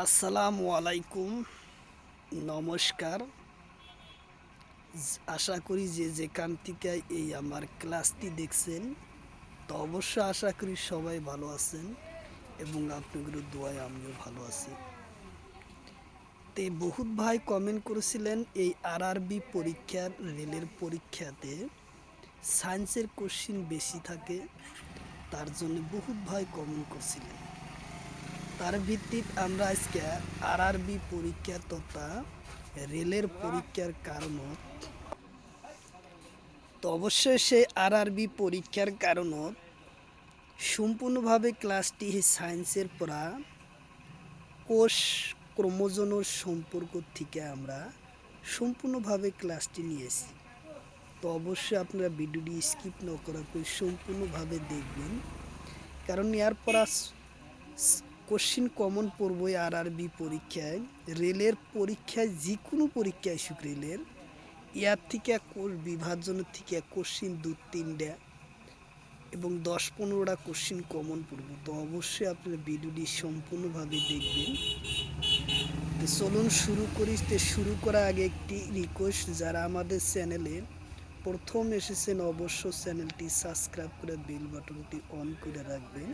আসসালামু আলাইকুম, নমস্কার। আশা করি যে যেখান থেকে এই আমার ক্লাসটি দেখছেন, তো অবশ্যই আশা করি সবাই ভালো আছেন এবং আপনাদের দোয়ায় আমিও ভালো আছি। তে বহুত ভাই কমেন্ট করেছিলেন এই আরআরবি পরীক্ষার রেলের পরীক্ষাতে সায়েন্সের কোশ্চিন বেশি থাকে, তার জন্য বহুত ভাই কমেন্ট করছিলেন। তার ভিত্তিতে আমরা আজকে আরআরবি পরীক্ষা তথা রেলের পরীক্ষার কারণ, তো অবশ্যই সেই আরআরবি পরীক্ষার কারণ সম্পূর্ণভাবে ক্লাসটি সায়েন্সের পড়া কোষ ক্রোমোজোমের সম্পর্ক থেকে আমরা সম্পূর্ণভাবে ক্লাসটি নিয়েছি। তো অবশ্যই আপনারা ভিডিওটি স্কিপ না করা করে সম্পূর্ণভাবে দেখবেন, কারণ এর পড়া কোশ্চিন কমন পড়বই আরআরবি পরীক্ষায়। রেলের পরীক্ষায় যে কোনো পরীক্ষায় আসুক রেলের, ইয়ার থেকে কোষ বিভাজনের থেকে কোশ্চিন 2-3টা এবং 10-15টা কোশ্চিন কমন পড়বে। তো অবশ্যই আপনারা ভিডিওটি সম্পূর্ণভাবে দেখবেন। তো চলুন শুরু করি। তো শুরু করার আগে একটি রিকোয়েস্ট, যারা আমাদের চ্যানেলে প্রথম এসেছেন অবশ্যই চ্যানেলটি সাবস্ক্রাইব করে বেল বাটনটি অন করে রাখবেন।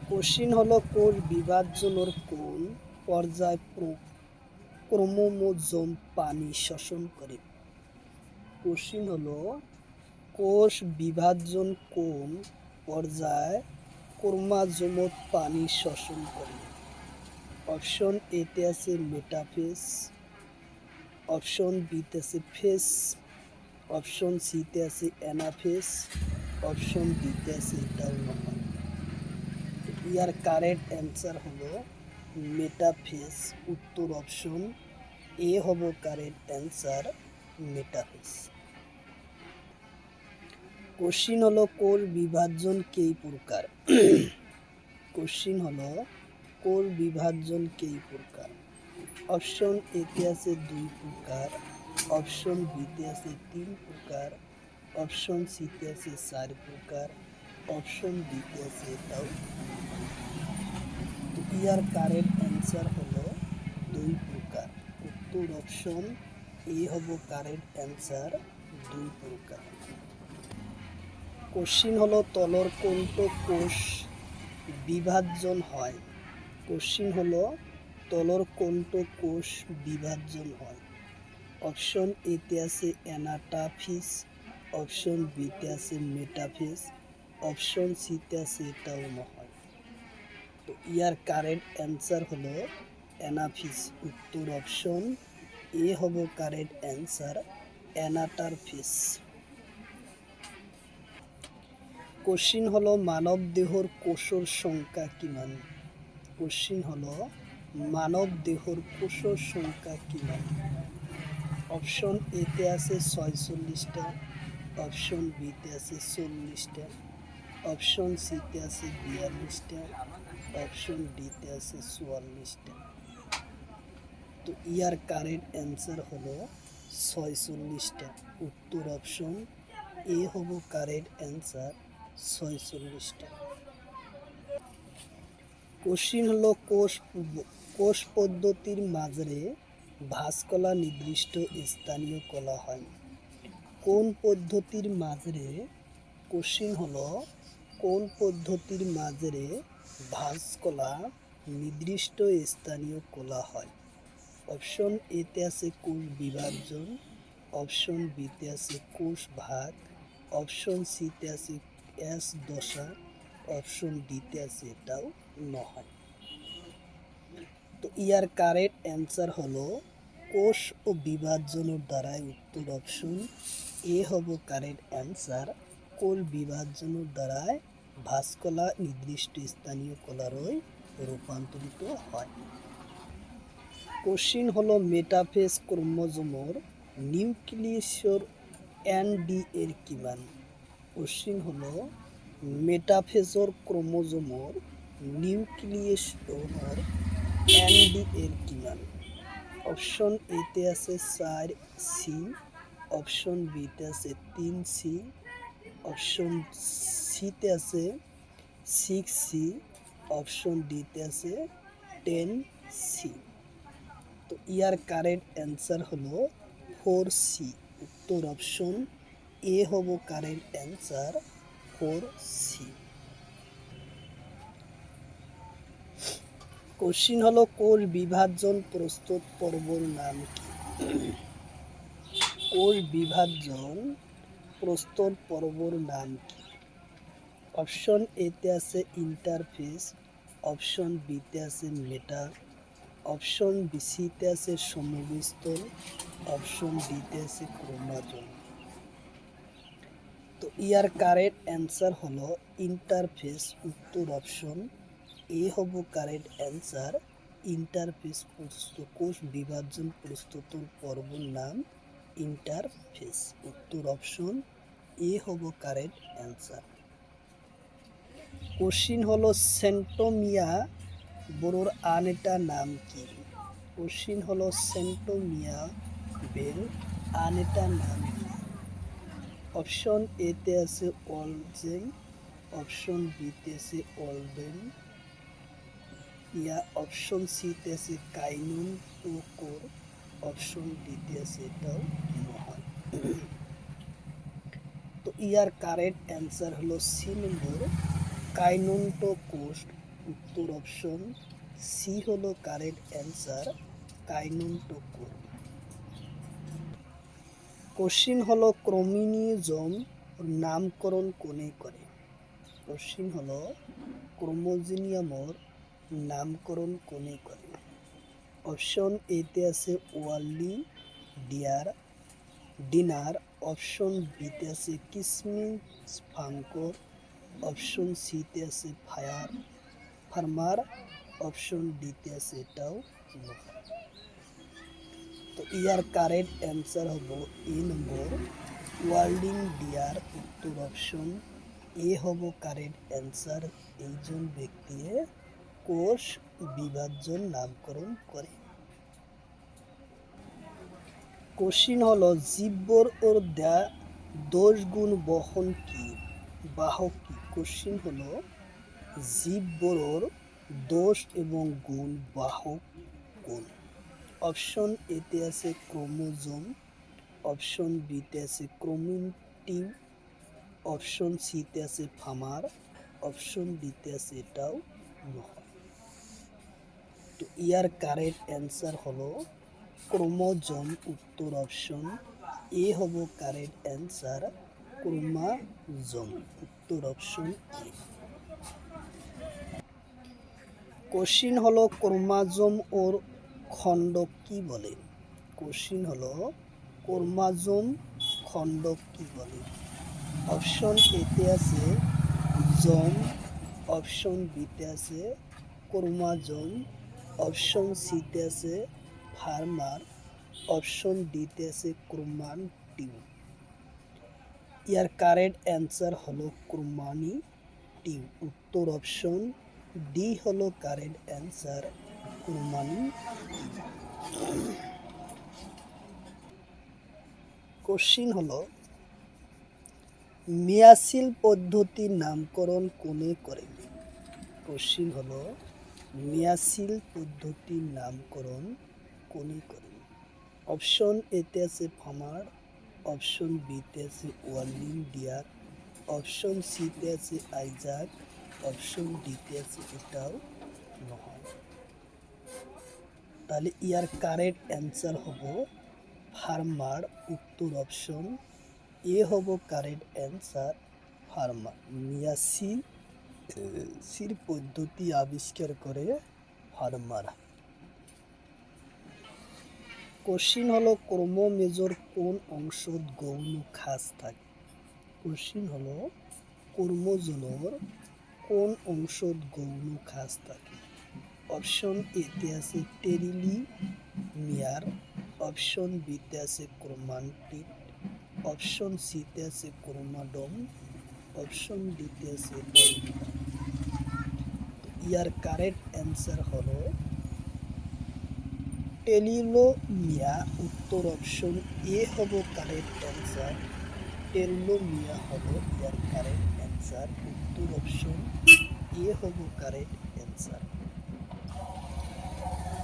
কোশ্চিন হলো কোষ বিভাজনের কোন পর্যায় ক্রোমোজোম পানি শোষণ করে। কোশ্চিন হলো কোষ বিভাজন কোন পর্যায়ে ক্রোমোজোম পানি শোষণ করে। অপশন এতে আছে মেটাফেজ, অপশন বিতে আছে ফেজ, অপশন সিতে আছে অ্যানাফেজ, অপশন ডিতে আছে এটাও নয়। ইয়ার কারেক্ট অ্যান্সার হলো মেটাফেজ। উত্তর অপশন এ হব কারেক্ট অ্যান্সার, মেটাফেজ। কোশ্চিন হলো কোষ বিভাজন কেই প্রকার। কোশ্চিন হলো কোষ বিভাজন কেই প্রকার। অপশন এতে আছে 2 প্রকার, অপশন বিতে আছে 3 প্রকার, অপশন সিতে আছে 4 প্রকার, অপশন ডিতে আছে এটাও। ইয়ার কারেক্ট অ্যান্সার হলো 2 প্রকার। উত্তর অপশন এ হব কারেক্ট অ্যান্সার, 2 প্রকার। কোশ্চিন হলো তলর কোনটো কোষ বিভাজন হয়। কোশ্চিন হলো তলর কোনটো কোষ বিভাজন হয়। অপশন এতে আছে অ্যানাটাফিস, অপশন বিতে আছে মেটাফিস, অপশন সিতে আছে এটাও নহয়। তো ইয়ার কারেক্ট অ্যান্সার হলো অ্যানাফিস। উত্তর অপশন এ হব কারেক্ট অ্যান্সার, অ্যানাটারফিস। কোশ্চিন হলো মানব দেহর কোষের সংখ্যা কিমান। কোশ্চিন হলো মানব দেহর কোষের সংখ্যা কিমান। অপশন এতে আছে 46টা, অপশন বিতে আছে 40টা, অপশন সিতে আছে 42টা, অপশন ডিতে আছে 44টা। তো ইয়ার কারেক্ট অ্যান্সার হলো 46টা। উত্তর অপশন এ হব কারেক্ট অ্যান্সার, 46টা। কোশ্চিন হলো কোষ পদ্ধতির মাঝরে ভাস্কলা নির্দিষ্ট স্থানীয় কলা হয়। কোন পদ্ধতির মাঝরে, কোশ্চিন হলো কোন পদ্ধতির মাঝরে ভাস্কলা নির্দিষ্ট স্থানীয় কলা হয়। অপশন এতে আছে কোষ বিভাজন, অপশন বিতে আছে কোষ ভাগ, অপশন সিতে আছে এস দশা, অপশন ডিতে আছে এটাও নয়। তো ইয়ার কারেক্ট অ্যান্সার হলো কোষ ও বিভাজনের দ্বারাই। উত্তর অপশন এ হব কারেক্ট অ্যান্সার, কোষ বিভাজনের দ্বারাই ভাস্কলা নির্দিষ্ট স্থানীয় কলারই রূপান্তরিত হয়। কোশ্চিন হলো মেটাফেজ ক্রোমোজোমের নিউক্লিয়াসের এনডি এর কিমান। কোশ্চিন হলো মেটাফেজর ক্রোমোজোমের নিউক্লিয়াসের এনডি এর কিমান। অপশন এতে আছে 4C, অপশন বিতে আছে 3C, অপশন সিতে আছে 6C, অপশন ডিতে আছে 10C। তো ইয়ার কারেক্ট অ্যান্সার হলো 4C। উত্তর অপশন এ হব কারেক্ট অ্যান্সার 4C। কোশ্চিন হলো কোষ বিভাজন প্রস্তুত পর্বর নাম কি? কোষ বিভাজন প্রস্তুত পর্বর নাম কি? অপশন এতে আছে ইন্টারফেস, অপশন বিতে আছে মেটা, অপশন সিতে আছে সমবিস্তর, অপশন ডিতে আছে ক্রোমোজোম। তো ইয়ার কারেক্ট অ্যান্সার হলো ইন্টারফেস। উত্তর অপশন এ হব কারেক্ট অ্যান্সার ইন্টারফেস। কোষ বিভাজন প্রস্তুত পর্বর নাম ইন্টারফেস। উত্তর অপশন এ হব কারেক্ট অ্যান্সার। কোশ্চিন হলো সেন্টোমিয়া বড়োর আনেটা নাম কি? কোশ্চিন হলো সেন্টোমিয়া বের আনেটা নাম কি? অপশন এতে আছে অলজেম, অপশন বিতে আছে অলবেন, অপশন সিতে আছে কাইনুন ও কোর, অপশন ডিতে আছে এটাও নহয়। তো ইয়ার কারেক্ট অ্যান্সার হলো সি নম্বর কাইনুন্টো কোষ। উত্তর অপশন সি হলো কারেক্ট অ্যান্সার কাইনুন্টো কোষ। কোশ্চিন হলো ক্রোমোজোম নামকরণ কোনে করে? কোশ্চিন হলো ক্রোমোজোমিয়ামর নামকরণ কোনে করে? অপশন এতে আছে ওয়ার্লি ডিনার, অপশন বিতে আছে কিসমিস ফাঙ্কর, অপশন সিতে আছে ফার্মার, অপশন ডিতে আছে এটাও নহয়। তো ইয়ার কারেক্ট অ্যান্সার হব এ নম্বর ওয়ার্ল্ডিং ডিয়ার। উত্তর অপশন এ হব কারেক্ট অ্যান্সার। এইজন ব্যক্তি কোষ বিভাজন নামকরণ করে। কোশ্চিন হলো জীববর ওর দ্য 10 গুণ বহন কি বাহক কি? কোশ্চিন হলো জীববর 10 এবং গুণ বাহক কোন? অপশন এতে আছে ক্রোমোজোম, অপশন বিতে আছে ক্রোমেটিন, অপশন সিতে আছে ফার্মার, অপশন ডিতে আছে এটাও নহয়। তো ইয়ার কারেক্ট অ্যান্সার হলো ক্রোমোজোম। উত্তর অপশন এ হব কারেক্ট অ্যান্সার ক্রোমোজোম। উত্তর অপশন এ। কোশ্চিন হলো ক্রোমোজোম ওর খণ্ড কি বলে? কোশ্চিন হলো ক্রোমোজোম খণ্ড কি বলে? অপশন এতে আছে জোম, অপশন বিতে আছে ক্রোমোজোম, অপশন সিতে আছে ফার্মার, অপশন ডিতে আছে ক্রোমাটিন। ইয়ার কারেক্ট অ্যান্সার হলো ক্রোমাটিন। উত্তর অপশন ডি হলো কারেক্ট অ্যান্সার ক্রোমাটিন। কোশ্চিন হলো মিয়াসিল পদ্ধতির নামকরণ কোনে করে? কোশ্চিন হলো মিয়াসিল পদ্ধতির নামকরণ কোনে করে? অপশন এতে আছে ফার্মার, অপশন বিতে আছে ওয়ার্লিং ডিয়ার, অপশন সিতে আছে আইজাক, অপশন ডিতে আছে এটাও নহয়। তাহলে ইয়ার কারেক্ট অ্যান্সার হব ফার্মার। উত্তর অপশন এ হব কারেক্ট অ্যান্সার ফার্মার। মিয়াসিল পদ্ধতি আবিষ্কার করে ফার্মার। কোশ্চিন হলো ক্রোমোজোমের কোন অংশত গৌণ খাঁজ থাকে? কোশ্চিন হলো ক্রোমোজোমের কোন অংশত গৌণ খাঁজ থাকে? অপশন এতে আছে টেলিমিয়ার, অপশন বিতে আছে ক্রোমাটিড, অপশন সিতে আছে ক্রোমোডোম, অপশন ডিতে আছে ইয়ার কারেক্ট অ্যান্সার হলো টেলিলোমিয়া। উত্তর অপশন এ হব কারেক্ট অ্যান্সার টেলিলোমিয়া হলো ইয়ার কারেক্ট অ্যান্সার। উত্তর অপশন এ হবো কারেক্ট অ্যান্সার।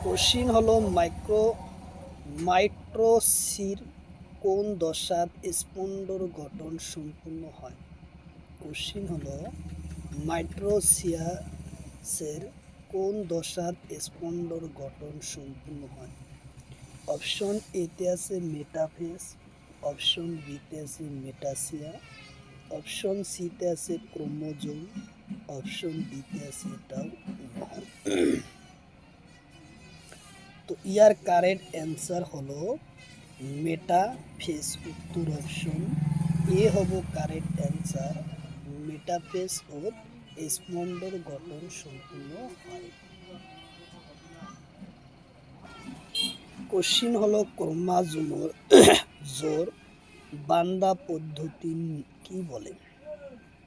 কোশ্চিন হলো মাইটোসিসের কোন দশাত স্পন্ডর গঠন সম্পূর্ণ হয়? কোশ্চিন হলো মাইটোসিসের কোন দশাত স্পন্ডর গঠন সম্পূর্ণ হয়? অপশন এতে আছে মেটাফেজ, অপশন বিতে আছে মেটাসিয়া, অপশন সিতে আছে ক্রোমোজোম, অপশন ডিতে আছে টাউ। তো ইয়ার কারেক্ট অ্যান্সার হলো মেটাফেজ, উত্তর অপশন এ হব কারেক্ট অ্যান্সার। মেটাফেজ ও স্পন্ডর গঠন সম্পূর্ণ হয়। কোশ্চিন হলো ক্রোমোজোমের জোর বান্ধা পদ্ধতি কি বলে?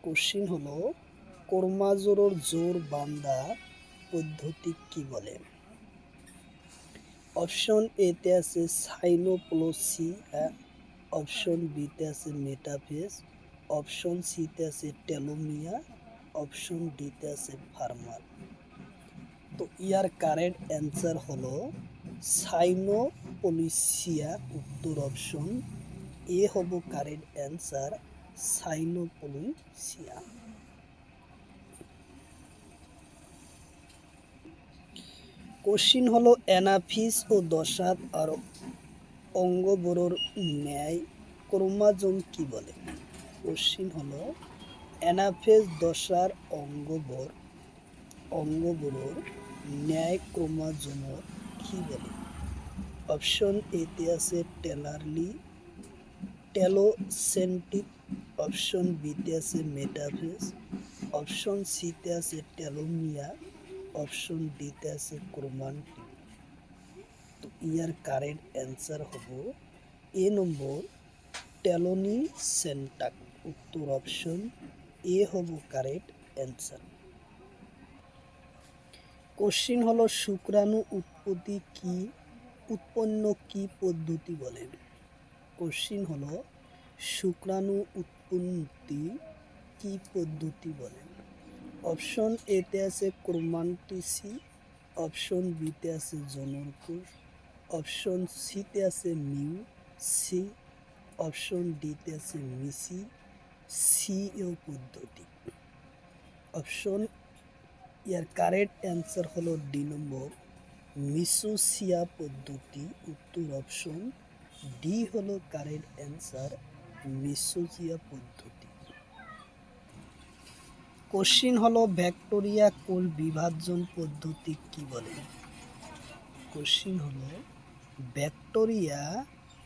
কোশ্চিন হলো ক্রোমোজোমের জোর বান্ধা পদ্ধতি কি বলে? অপশন এতে আছে সাইনোপ্লোসিয়া, অপশন বিতে আছে মেটাফেজ, অপশন সিতে আছে টেলোমিয়া, অপশন ডিতে আছে ফার্মার। তো ইয়ার কারেক্ট অ্যান্সার হলো সাইনোপ্লোসিয়া, উত্তর অপশন এ হব কারেক্ট অ্যান্সার, সাইনোপ্লোসিয়া। কোশ্চিন হলো অ্যানাফিস ও দশাত আর অঙ্গবরোর ন্যায় ক্রোমোজোম কি বলে? কোশ্চিন হলো অ্যানাফেজ দশার অঙ্গবরোর ন্যায় ক্রোমোজোমর কি বলে? অপশন এতে আছে টেলোসেন্ট্রিক, অপশন বিতে আছে মেটাফেজ, অপশন সিতে আছে টেলোমিয়া, অপশন ডিতে আছে ক্রোমাটিন। তো ইয়ার কারেক্ট অ্যান্সার হবো এ নম্বর টেলোসেন্ট্রিক, উত্তর অপশন এ হব কারেক্ট অ্যান্সার। কোশ্চিন হলো শুক্রাণু উৎপন্ন কি পদ্ধতি বলে? কোশ্চিন হলো শুক্রাণু উৎপত্তি কি পদ্ধতি বলে? অপশন এতে আছে ক্রোমাটিসি, অপশন বিতে আছে জনন কোষ, অপশন সিতে আছে সি, অপশন ডিতে আছে সি ও পদ্ধতি। অপশন ইয়ার কারেক্ট অ্যান্সার হলো ডি নম্বর মিসোসিয়া পদ্ধতি, উত্তর অপশন ডি হলো কারেক্ট অ্যান্সার, মিসোসিয়া পদ্ধতি। কোশ্চিন হলো ব্যাকটেরিয়া কোষ বিভাজন পদ্ধতি কি বলে? কোশ্চিন হলো ব্যাকটেরিয়া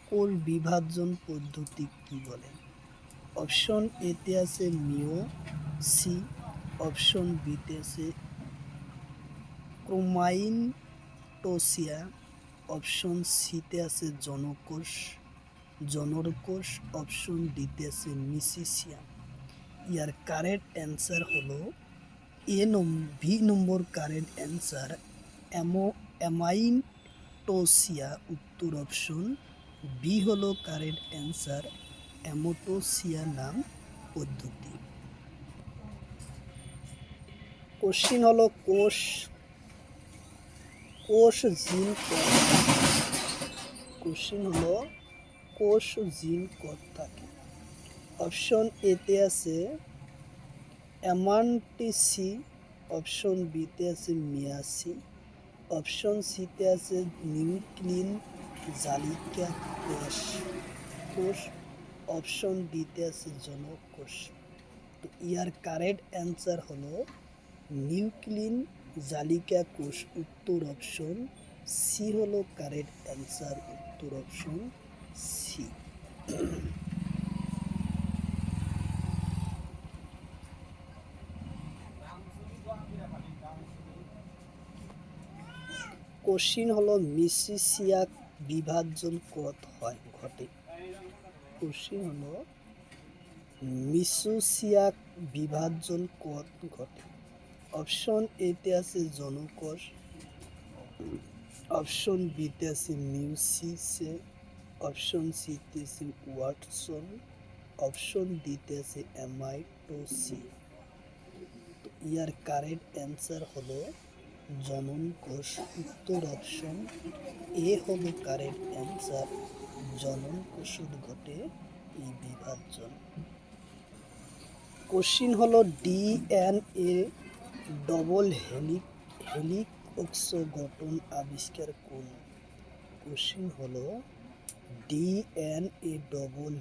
কোষ বিভাজন পদ্ধতি কি বলে? অপশন এতে আছে মিয়োসি, অপশন বিতে আছে ক্রোমাইটোসিয়া, অপশন সিতে আছে জনর কোষ, অপশন ডিতে আছে মিসিসিয়া। ইয়ার কারেক্ট অ্যান্সার হলো বি নম্বর কারেক্ট অ্যান্সার অ্যামাইটোসিয়া, উত্তর অপশন বি হলো কারেক্ট অ্যান্সার, অ্যামাটোসিয়া নাম পদ্ধতি। কোশ্চিন হলো কোষ জিন কত থাকে? কোশ্চিন হলো কোষ জিন কত থাকে? অপশন এতে আছে অ্যামান্টিসি, অপশন বিতে আছে মিয়াসি, অপশন সিতে আছে নিউক্লিন জালিকা কোষ, অপশন ডিতে আছে জনক কোষ। তো ইয়ার কারেক্ট অ্যান্সার হলো নিউক্লিন জালিকা কোষ, উত্তর অপশন সি হলো কারেক্ট অ্যান্সার, উত্তর অপশন সি। কোশ্চিন হলো মিসোসিয়া বিভাজন ঘটে? কোশ্চিন হলো মিসোসিয়া বিভাজন ঘটে? অপশন এতে আছে জনকোষ, অপশন বিতে আছে মিউসিসে, অপশন সিতে আছে ওয়াটসন, অপশন ডিতে আছে অ্যামাইটোসি। তো ইয়ার কারেক্ট অ্যান্সার হলো জনন কোষ। উত্তর অপশন এ হলো কারেক্ট অ্যান্সার। জনন কোষের ঘটে এই বিভাজন। কোশ্চিন হলো ডিএনএ ডবল হেলিক্স গঠন আবিষ্কার কোন? কোশ্চিন হলো ডিএনএ ডবল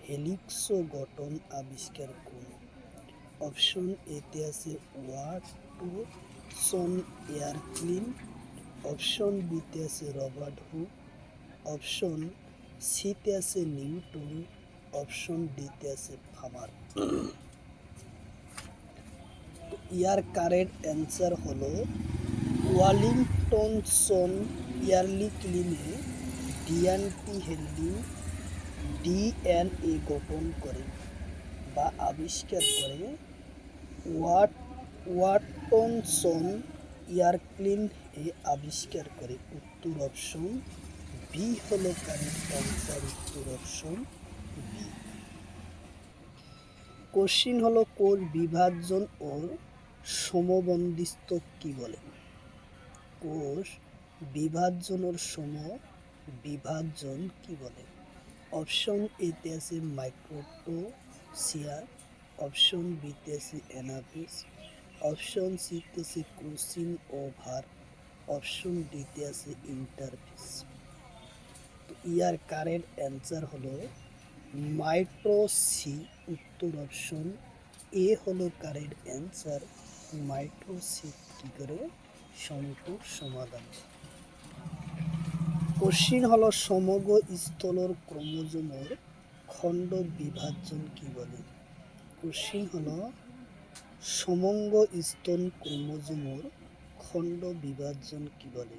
হেলিক্স গঠন আবিষ্কার কোন? অপশন এতে আছে ওয়াটসন এয়ারক্লিন, অপশন বিতে আছে রবার্ট হুক, অপশন সিতে আছে নিউটন, অপশন ডিতে আছে ফার্মার। ইয়ার কারেক্ট অ্যান্সার হলো ওয়ালিংটনসন এয়ারক্লিনে ডিএনএ গঠন করে বা আবিষ্কার করে ওয়াটসন এয়ারক্লিন আবিষ্কার করে। উত্তর অপশন বি হলো কারেক্ট অ্যান্সার। উত্তর অপশন বি। কোশ্চিন হলো কোষ বিভাজন ও সমবন্দিত কি বলে? কোষ বিভাজন ও সমবিভাজন কি বলে? অপশন এতে আছে মাইটোসিয়া, অপশন বিতে আছে অ্যানাফেজ, অপশন সিতে আছে ক্রসিং ওভার, অপশন ডিতে আছে ইন্টারফেজ। তো ইয়ার কারেক্ট অ্যান্সার হলো মাইটোসি। উত্তর অপশন এ হলো কারেক্ট অ্যান্সার। মাইটোসি কি করে সমকোষ সমাধান। কোশ্চিন হলো সমগ্র স্থলের ক্রোমোজোমের খণ্ড বিভাজন কি বলে? কোশ্চিন হলো সমগ্র স্থল ক্রোমোজোমের খণ্ড বিভাজন কি বলে?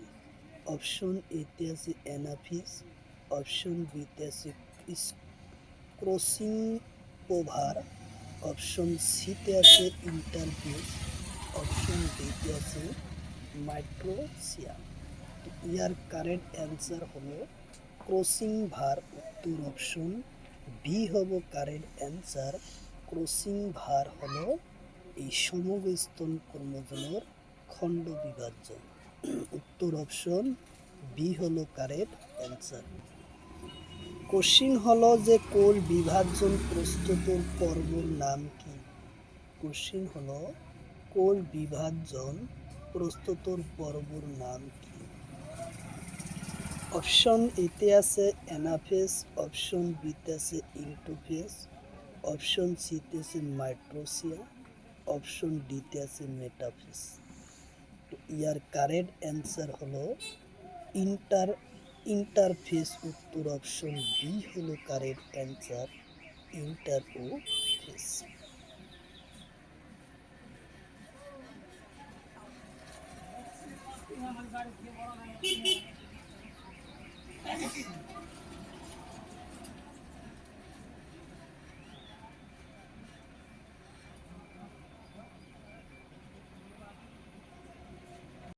অপশন এতে আছে অ্যানাফেজ, অপশন বিতে আছে ক্রসিং ওভার, অপশন সিতে আছে ইন্টারফেজ, অপশন ডিতে আছে মাইটোসিয়া। ইয়ার কারেক্ট অ্যান্সার হলো ক্রসিং ভার। উত্তর অপশন বি হলো কারেক্ট অ্যান্সার। ক্রসিং ভার হলো এই সমগ্র স্তন ক্রোমোজোমের খণ্ড বিভাজন। উত্তর অপশন বি হলো কারেক্ট অ্যান্সার। কোশ্চিন হলো যে কোষ বিভাজন প্রস্তুতের পর্বর নাম কি? কোশ্চিন হলো কোষ বিভাজন প্রস্তুতের পর্বর নাম কি? অপশন এতে আছে অ্যানাফেজ, অপশন বিতে আছে ইন্টারফেজ, অপশন সিতে আছে মাইটোসিয়া, অপশন ডিতে আছে মেটাফেজ। তো ইয়ার কারেক্ট অ্যান্সার হলো ইন্টারফেজ। উত্তর অপশন বি হলো কারেক্ট অ্যান্সার। ইন্টারফেজ।